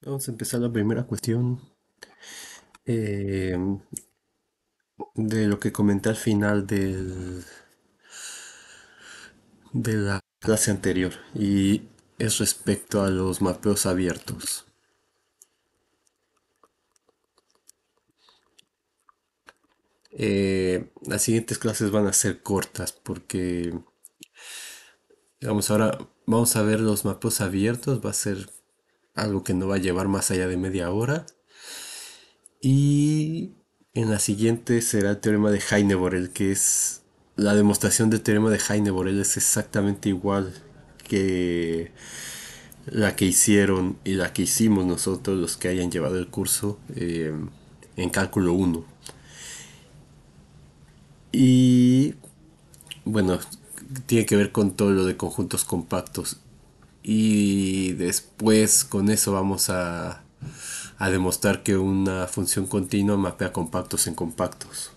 Vamos a empezar la primera cuestión eh, de lo que comenté al final de la clase anterior y es respecto a los mapeos abiertos. Las siguientes clases van a ser cortas porque, digamos, ahora vamos a ver los mapeos abiertos, va a ser algo que no va a llevar más allá de media hora. Y en la siguiente será el teorema de Heine-Borel, que es la demostración del teorema de Heine-Borel es exactamente igual que la que hicieron y la que hicimos nosotros los que hayan llevado el curso en cálculo uno. Y bueno, tiene que ver con todo lo de conjuntos compactos. Y después con eso vamos a demostrar que una función continua mapea compactos en compactos.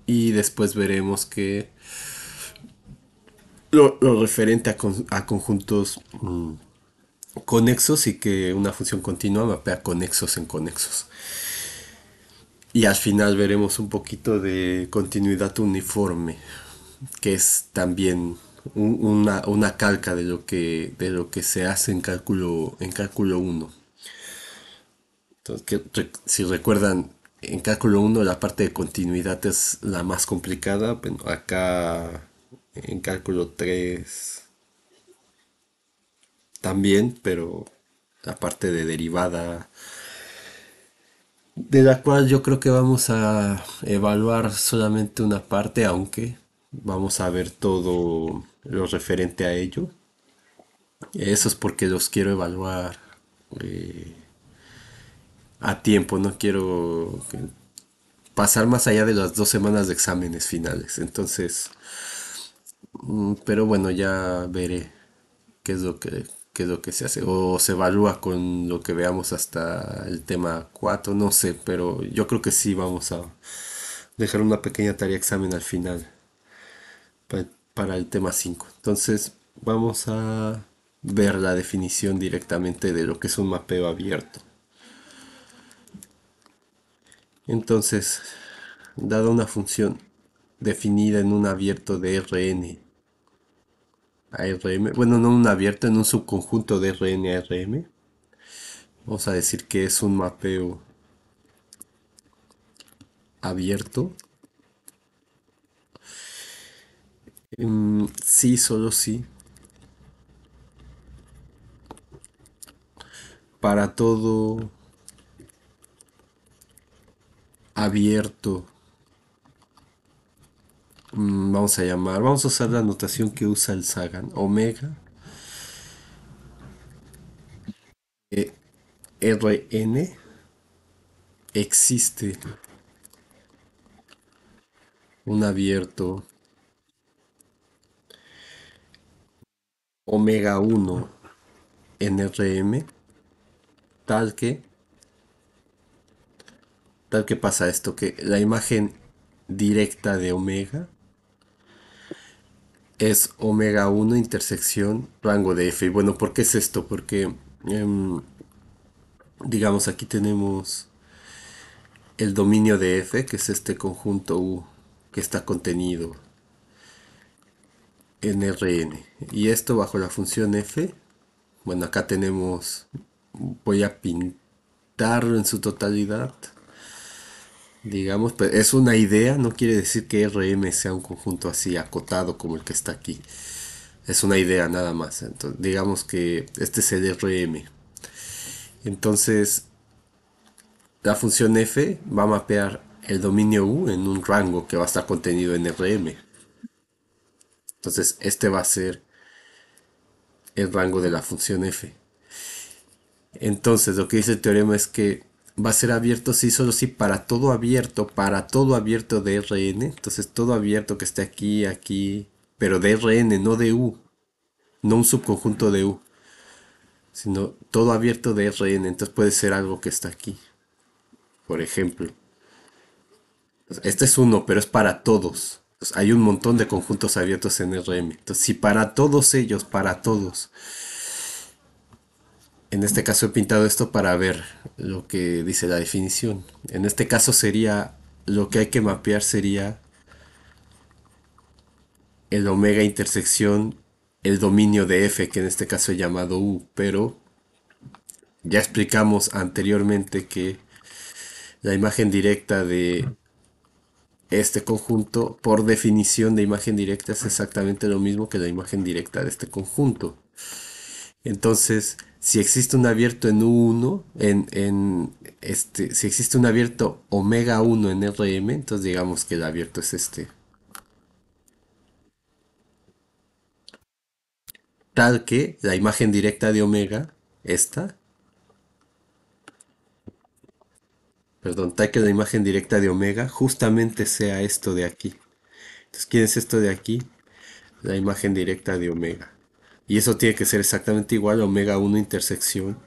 Y después veremos que lo referente a conjuntos conexos y que una función continua mapea conexos en conexos. Y al final veremos un poquito de continuidad uniforme, que es también una calca de lo que se hace en cálculo uno. Entonces, si recuerdan, en cálculo uno la parte de continuidad es la más complicada. Bueno, acá en cálculo 3 también, pero la parte de derivada, de la cual yo creo que vamos a evaluar solamente una parte, aunque vamos a ver todo lo referente a ello. Eso es porque los quiero evaluar eh, a tiempo, no quiero pasar más allá de las 2 semanas de exámenes finales. Entonces, pero bueno, ya veré qué es qué es lo que se hace. O se evalúa con lo que veamos hasta el tema 4 no sé, pero yo creo que sí vamos a dejar una pequeña tarea examen al final para el tema 5. Entonces, vamos a ver la definición directamente de lo que es un mapeo abierto. Entonces, dada una función definida en un abierto de Rn a Rm, bueno, no un abierto, en un subconjunto de Rn a Rm, vamos a decir que es un mapeo abierto. Sí, solo sí. Para todo abierto, vamos a usar la notación que usa el Sagan, omega Rn existe un abierto omega 1 en Rm tal que tal que pasa esto, que la imagen directa de omega es omega 1 intersección rango de f. Y bueno, ¿por qué es esto? Porque digamos aquí tenemos el dominio de f, que es este conjunto U que está contenido en Rn. Y esto bajo la función f. Bueno, acá tenemos, voy a pintarlo en su totalidad. Digamos, pero es una idea, no quiere decir que Rm sea un conjunto así acotado como el que está aquí. Es una idea nada más. Entonces, digamos que este es el Rm. Entonces, la función f va a mapear el dominio U en un rango que va a estar contenido en Rm. Entonces, este va a ser el rango de la función f. Entonces, lo que dice el teorema es que va a ser abierto sí, solo sí, para todo abierto de Rn. Entonces, todo abierto que esté aquí, aquí, pero de Rn, no de U, no un subconjunto de U, sino todo abierto de Rn. Entonces, puede ser algo que está aquí, por ejemplo. Este es uno, pero es para todos. Entonces, hay un montón de conjuntos abiertos en Rm. Entonces, si para todos ellos, para todos, En este caso he pintado esto para ver lo que dice la definición. En este caso sería, lo que hay que mapear sería el omega intersección el dominio de F, que en este caso he llamado U, pero ya explicamos anteriormente que la imagen directa de este conjunto, por definición de imagen directa, es exactamente lo mismo que la imagen directa de este conjunto. Entonces, si existe un abierto en U1, si existe un abierto omega 1 en RM, entonces digamos que el abierto es este. Tal que la imagen directa de omega, esta, perdón, tal que la imagen directa de omega justamente sea esto de aquí. Entonces, ¿quién es esto de aquí? La imagen directa de omega. Y eso tiene que ser exactamente igual a omega 1 intersección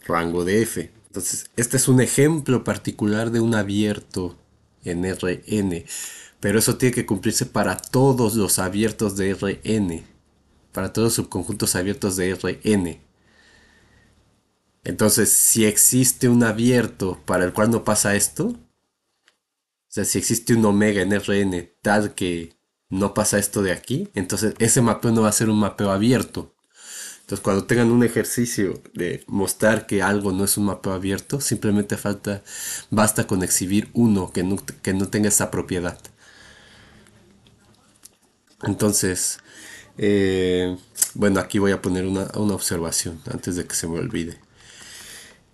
rango de F. Entonces, este es un ejemplo particular de un abierto en Rn, pero eso tiene que cumplirse para todos los abiertos de Rn, para todos los subconjuntos abiertos de Rn. Entonces, si existe un abierto para el cual no pasa esto, o sea, si existe un omega en Rn tal que no pasa esto de aquí, entonces ese mapeo no va a ser un mapeo abierto. Entonces, cuando tengan un ejercicio de mostrar que algo no es un mapeo abierto, simplemente basta con exhibir uno que no tenga esa propiedad. Entonces, eh, bueno, aquí voy a poner una observación antes de que se me olvide.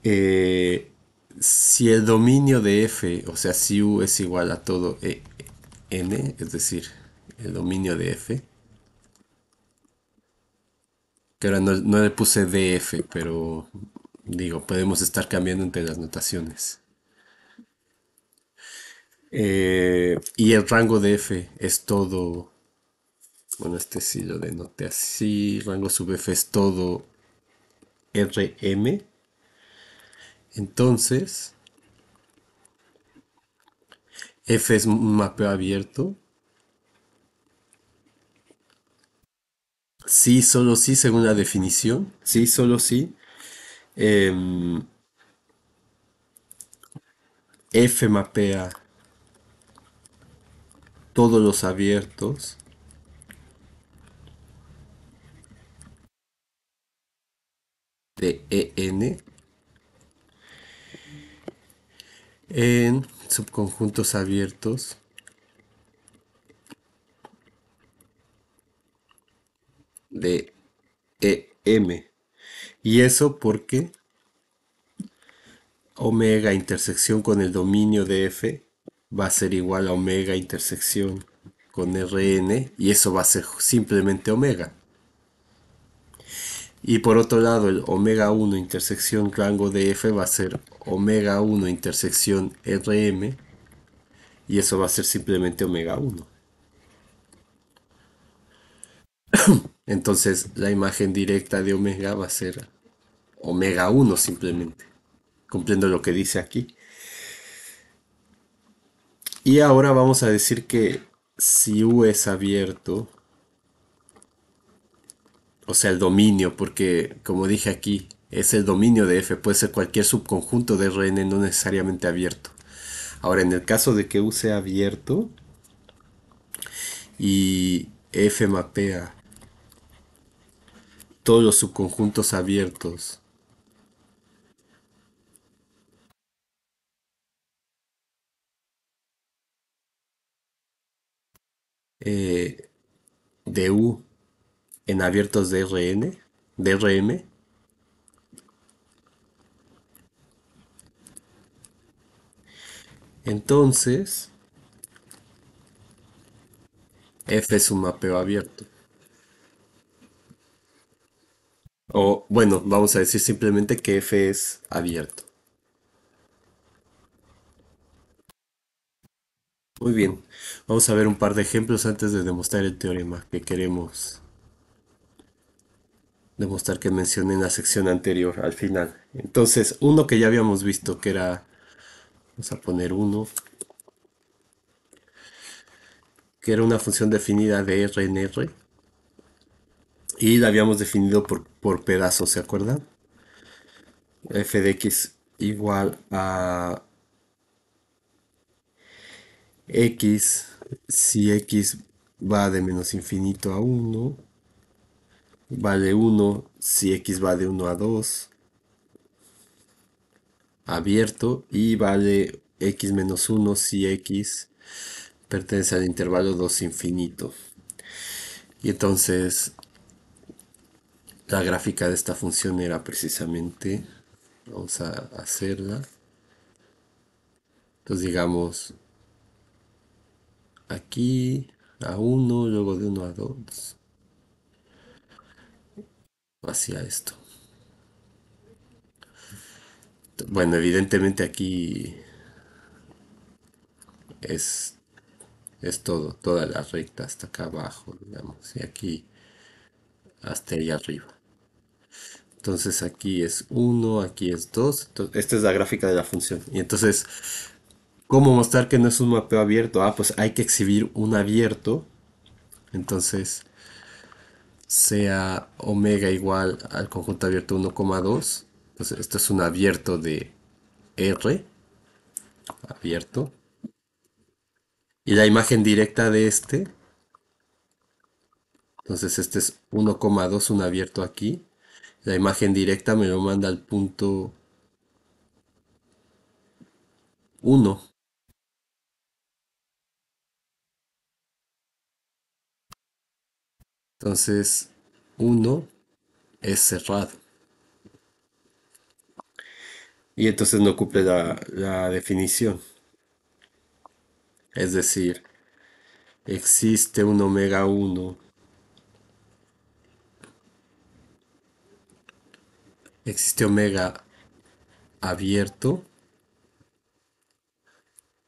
Eh, si el dominio de f, o sea, si u es igual a todo n, es decir, el dominio de f, que ahora no le puse df, pero digo, podemos estar cambiando entre las notaciones. Y el rango de f es todo, bueno, este sí lo denoté así, rango sub f es todo Rm. Entonces, f es un mapeo abierto. Sí, solo sí, según la definición. Sí, solo sí. em, F mapea todos los abiertos de en subconjuntos abiertos de Em. Y eso porque omega intersección con el dominio de F va a ser igual a omega intersección con Rn y eso va a ser simplemente omega. Y por otro lado, el omega 1 intersección rango de F va a ser omega 1 intersección Rm y eso va a ser simplemente omega 1. Entonces la imagen directa de omega va a ser omega 1 simplemente, cumpliendo lo que dice aquí. Y ahora vamos a decir que si U es abierto, o sea, el dominio, porque como dije aquí, es el dominio de F, puede ser cualquier subconjunto de Rn no necesariamente abierto. Ahora, en el caso de que U sea abierto y F mapea todos los subconjuntos abiertos eh, de U en abiertos de Rn, de Rm, entonces F es un mapeo abierto. O bueno, vamos a decir simplemente que F es abierto. Muy bien, vamos a ver un par de ejemplos antes de demostrar el teorema que queremos demostrar que mencioné en la sección anterior, al final. Entonces, uno que ya habíamos visto que era, vamos a poner uno, que era una función definida de R en R. Y la habíamos definido por pedazos, ¿se acuerdan? F de x igual a x si x va de menos infinito a uno, vale uno si x va de uno a 2 abierto, y vale x menos uno si x pertenece al intervalo 2 infinito. Y entonces la gráfica de esta función era precisamente, vamos a hacerla. Entonces digamos aquí a uno, luego de uno a 2 hacia esto. Bueno, evidentemente aquí es, es todo, toda la recta hasta acá abajo, digamos, y aquí hasta ahí arriba. Entonces aquí es uno, aquí es 2. Esta es la gráfica de la función. Y entonces, ¿cómo mostrar que no es un mapeo abierto? Ah, pues hay que exhibir un abierto. Entonces, sea omega igual al conjunto abierto 1,2. Entonces, esto es un abierto de R, abierto. Y la imagen directa de este, entonces este es 1,2, un abierto aquí. La imagen directa me lo manda al punto 1. Entonces, 1 es cerrado. Y entonces no cumple la definición. Es decir, existe un omega 1, existe omega abierto,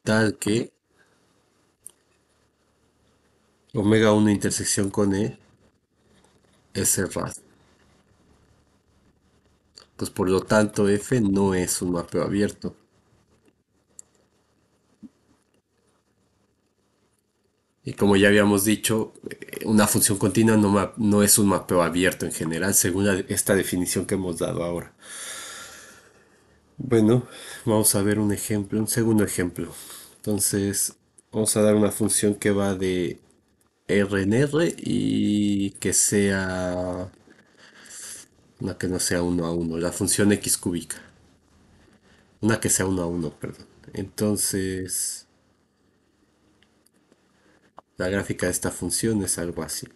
tal que omega 1 intersección con E es cerrado. Pues por lo tanto F no es un mapeo abierto. Y como ya habíamos dicho, una función continua no es un mapeo abierto en general, según esta definición que hemos dado ahora. Bueno, vamos a ver un ejemplo, un segundo ejemplo. Entonces, vamos a dar una función que va de R en R y que sea una que no sea uno a uno, la función x cúbica. Una que sea uno a uno, perdón. Entonces, la gráfica de esta función es algo así.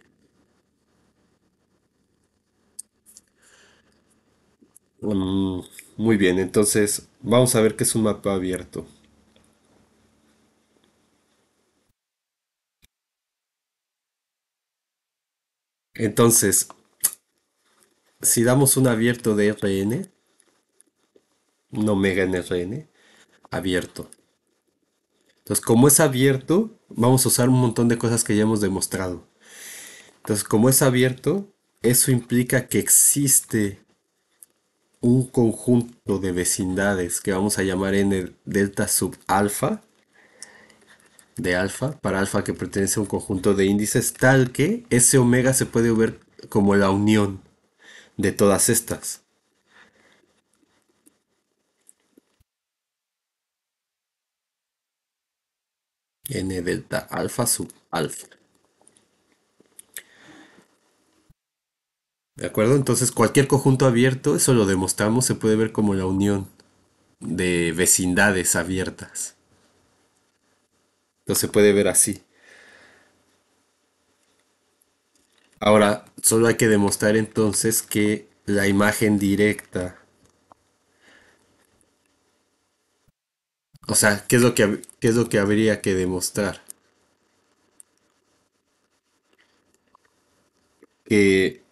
Mm, muy bien, entonces vamos a ver qué es un mapa abierto. Entonces, si damos un abierto de Rn, un omega en Rn, abierto. Entonces, como es abierto, vamos a usar un montón de cosas que ya hemos demostrado. Entonces, como es abierto, eso implica que existe un conjunto de vecindades que vamos a llamar n delta sub alfa, de alfa, para alfa que pertenece a un conjunto de índices, tal que ese omega se puede ver como la unión de todas estas. N delta alfa sub alfa. ¿De acuerdo? Entonces cualquier conjunto abierto, eso lo demostramos, se puede ver como la unión de vecindades abiertas. Entonces se puede ver así. Ahora, solo hay que demostrar entonces que la imagen directa, o sea, qué es lo que habría que demostrar? Que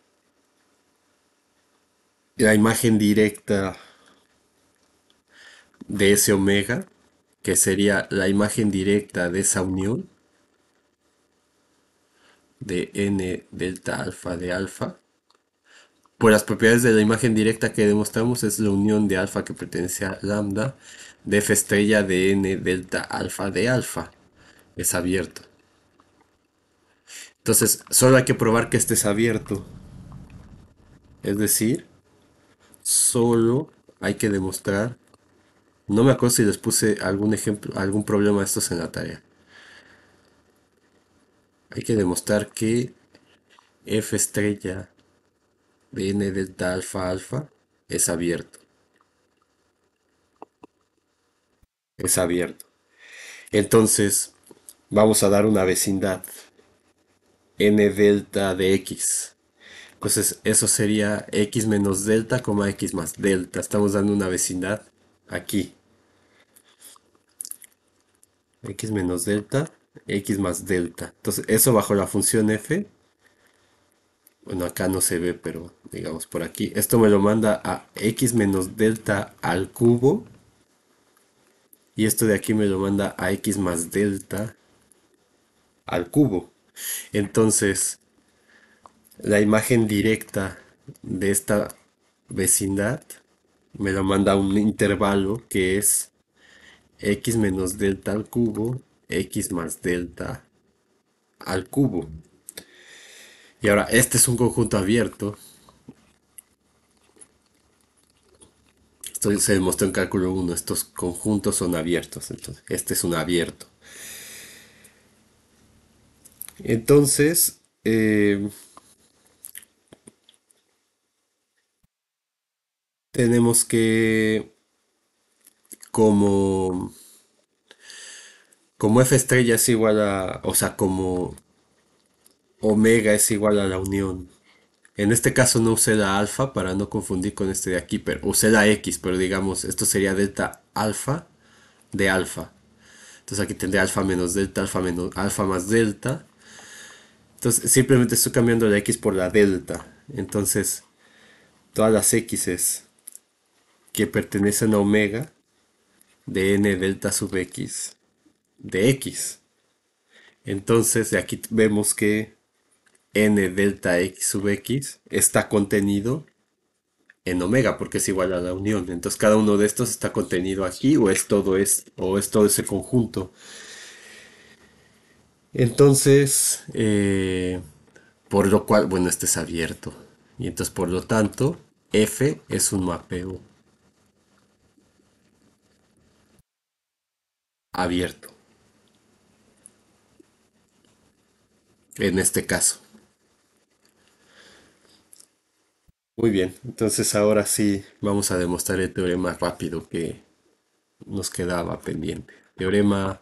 la imagen directa de ese omega, que sería la imagen directa de esa unión de n delta alfa de alfa, por las propiedades de la imagen directa que demostramos es la unión de alfa que pertenece a lambda de f estrella de n delta alfa de alfa. Es abierto. Entonces, solo hay que probar que este es abierto. Es decir, solo hay que demostrar, no me acuerdo si les puse algún ejemplo, algún problema de estos en la tarea. Hay que demostrar que f estrella de n delta alfa alfa es abierto. Es abierto. Entonces, vamos a dar una vecindad n delta de x. Entonces, eso sería x menos delta, x más delta. Estamos dando una vecindad aquí. X menos delta, x más delta. Entonces, eso bajo la función f. Bueno, acá no se ve, pero digamos por aquí. Esto me lo manda a x menos delta al cubo. Y esto de aquí me lo manda a x más delta al cubo. Entonces, la imagen directa de esta vecindad me lo manda a un intervalo que es x menos delta al cubo, x más delta al cubo. Y ahora, este es un conjunto abierto. Esto se demostró en cálculo uno. Estos conjuntos son abiertos. Entonces, este es un abierto. Entonces, tenemos que, como, como f estrella es igual a, o sea, como omega es igual a la unión. En este caso no usé la alfa para no confundir con este de aquí, pero usé la x, pero digamos, esto sería delta alfa de alfa. Entonces aquí tendré alfa menos alfa más delta. Entonces simplemente estoy cambiando la x por la delta. Entonces todas las x's que pertenecen a omega de n delta sub x de x. Entonces de aquí vemos que n delta x sub x está contenido en omega porque es igual a la unión. Entonces cada uno de estos está contenido aquí o es todo ese conjunto. Entonces, por lo cual, bueno, este es abierto. Y entonces, por lo tanto, F es un mapeo abierto. En este caso. Muy bien, entonces ahora sí vamos a demostrar el teorema rápido que nos quedaba pendiente. Teorema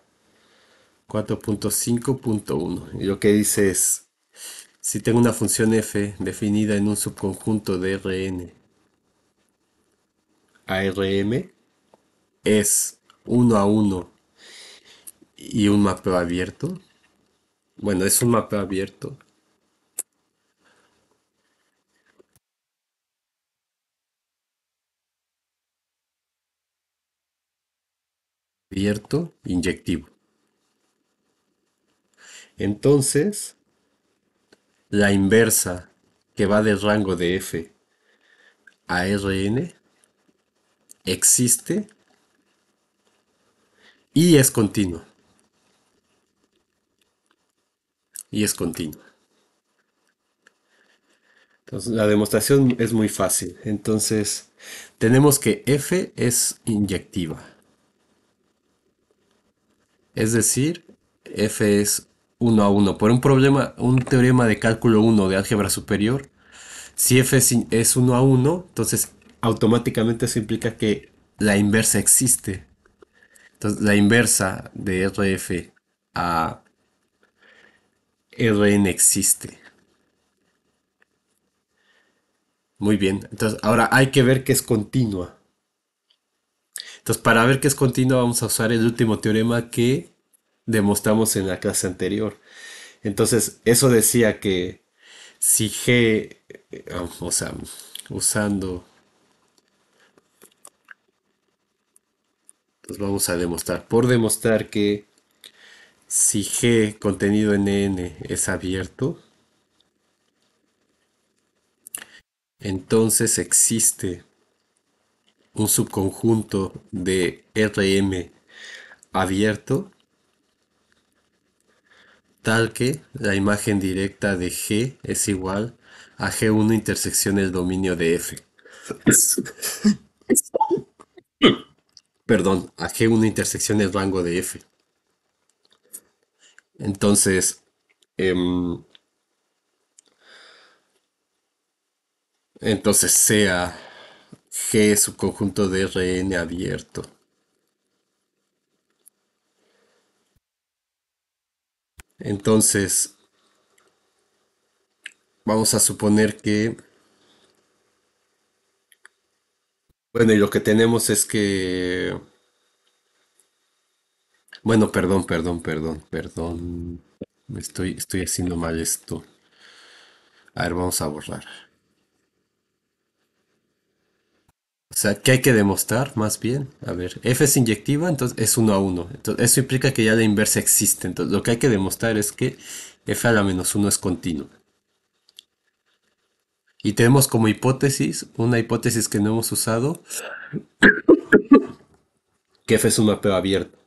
4.5.1. Y lo que dice es, si tengo una función f definida en un subconjunto de Rn a Rm, es uno a uno y un mapeo abierto. Bueno, es un mapeo abierto. Abierto, inyectivo. Entonces, la inversa que va del rango de f a Rn existe y es continua. Y es continua. Entonces, la demostración es muy fácil. Entonces, tenemos que f es inyectiva. Es decir, f es uno a uno. Por un problema, un teorema de cálculo uno de álgebra superior, si f es uno a uno, entonces automáticamente eso implica que la inversa existe. Entonces, la inversa de RF a Rn existe. Muy bien. Entonces, ahora hay que ver que es continua. Entonces, para ver que es continua, vamos a usar el último teorema que demostramos en la clase anterior. Entonces, eso decía que si G, o sea, usando, pues vamos a demostrar, por demostrar que si G contenido en N es abierto, entonces existe un subconjunto de Rm abierto tal que la imagen directa de G es igual a G1 intersección el dominio de F. Perdón, a G1 intersección el rango de F. Entonces, em, entonces sea G subconjunto de Rn abierto. Entonces, vamos a suponer que, bueno, y lo que tenemos es que, bueno, perdón. Estoy haciendo mal esto. A ver, vamos a borrar. O sea, ¿qué hay que demostrar más bien? A ver, F es inyectiva, entonces es 1 a 1. Entonces, eso implica que ya la inversa existe. Entonces, lo que hay que demostrar es que F a la menos uno es continuo. Y tenemos como hipótesis, una hipótesis que no hemos usado, que F es un mapeo abierto.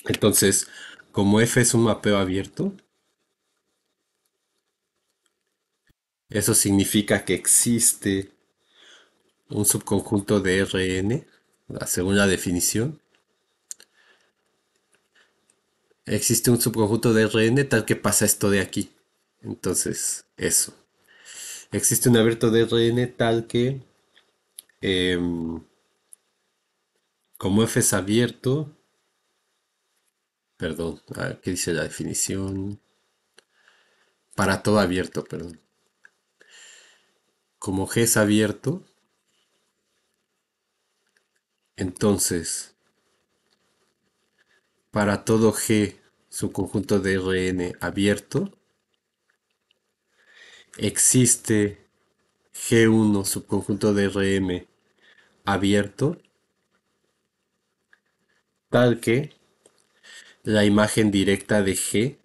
Entonces, como F es un mapeo abierto, eso significa que existe un subconjunto de Rn, según la definición. Existe un subconjunto de Rn tal que pasa esto de aquí. Entonces, eso. Existe un abierto de Rn tal que, em, como F es abierto, perdón, ¿qué dice la definición? Para todo abierto, perdón. Como G es abierto, entonces, para todo G, subconjunto de Rn abierto, existe G1 subconjunto de Rm abierto, tal que la imagen directa de G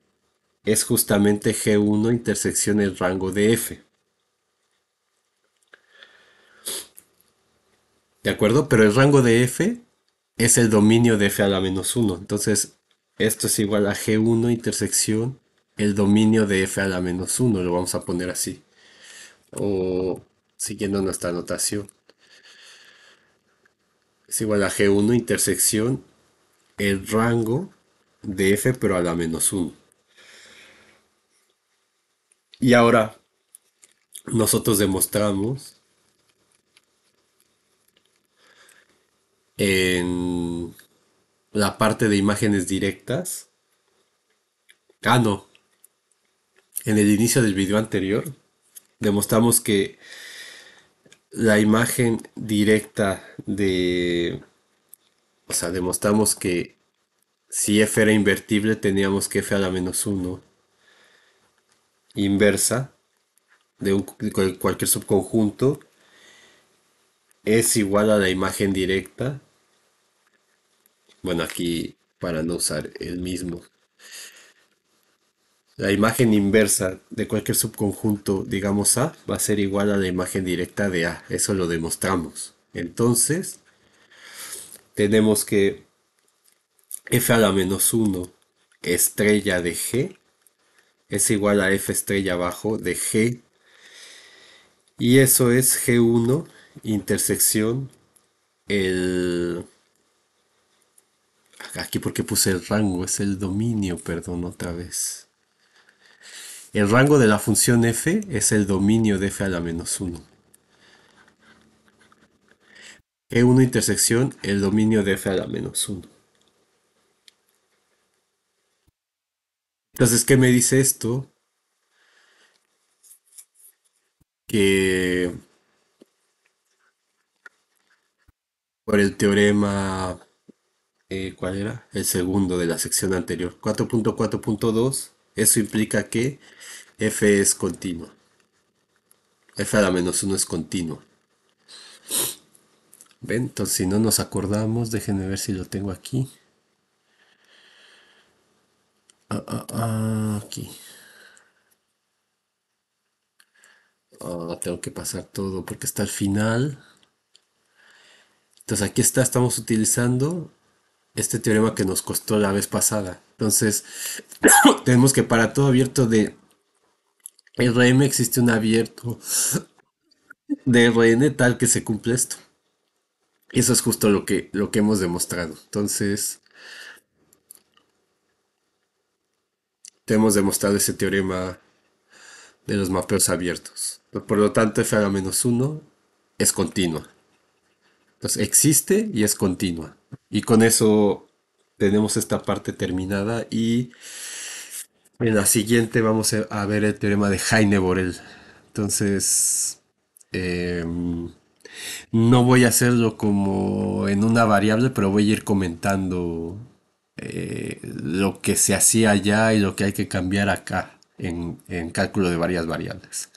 es justamente G1 intersección el rango de F. ¿De acuerdo? Pero el rango de F es el dominio de F a la menos uno. Entonces, esto es igual a G1 intersección el dominio de F a la menos uno. Lo vamos a poner así. O siguiendo nuestra notación. Es igual a G1 intersección el rango de F pero a la menos uno. Y ahora nosotros demostramos en la parte de imágenes directas. Ah, no. En el inicio del video anterior demostramos que la imagen directa de... O sea, demostramos que si f era invertible teníamos que f a la menos uno inversa de cualquier subconjunto es igual a la imagen directa. Bueno, aquí para no usar el mismo. La imagen inversa de cualquier subconjunto, digamos A, va a ser igual a la imagen directa de A. Eso lo demostramos. Entonces, tenemos que f a la menos uno estrella de G es igual a f estrella abajo de G. Y eso es G1 intersección el... Aquí porque puse el rango, es el dominio, perdón, otra vez. El rango de la función f es el dominio de f a la menos uno. G1 intersección el dominio de f a la menos uno. Entonces, ¿qué me dice esto? Que por el teorema, ¿cuál era? El segundo de la sección anterior, 4.4.2, eso implica que f es continuo. F a la menos uno es continuo. ¿Ven? Entonces, si no nos acordamos, déjenme ver si lo tengo aquí. Aquí. Tengo que pasar todo porque está al final. Entonces, aquí está, estamos utilizando este teorema que nos costó la vez pasada. Entonces, tenemos que para todo abierto de Rm existe un abierto de Rn tal que se cumple esto. Eso es justo lo que hemos demostrado. Entonces, te hemos demostrado ese teorema de los mapeos abiertos. Por lo tanto, f a la menos uno es continua. Entonces, existe y es continua. Y con eso tenemos esta parte terminada y en la siguiente vamos a ver el teorema de Heine-Borel. Entonces, no voy a hacerlo como en una variable, pero voy a ir comentando lo que se hacía allá y lo que hay que cambiar acá en cálculo de varias variables.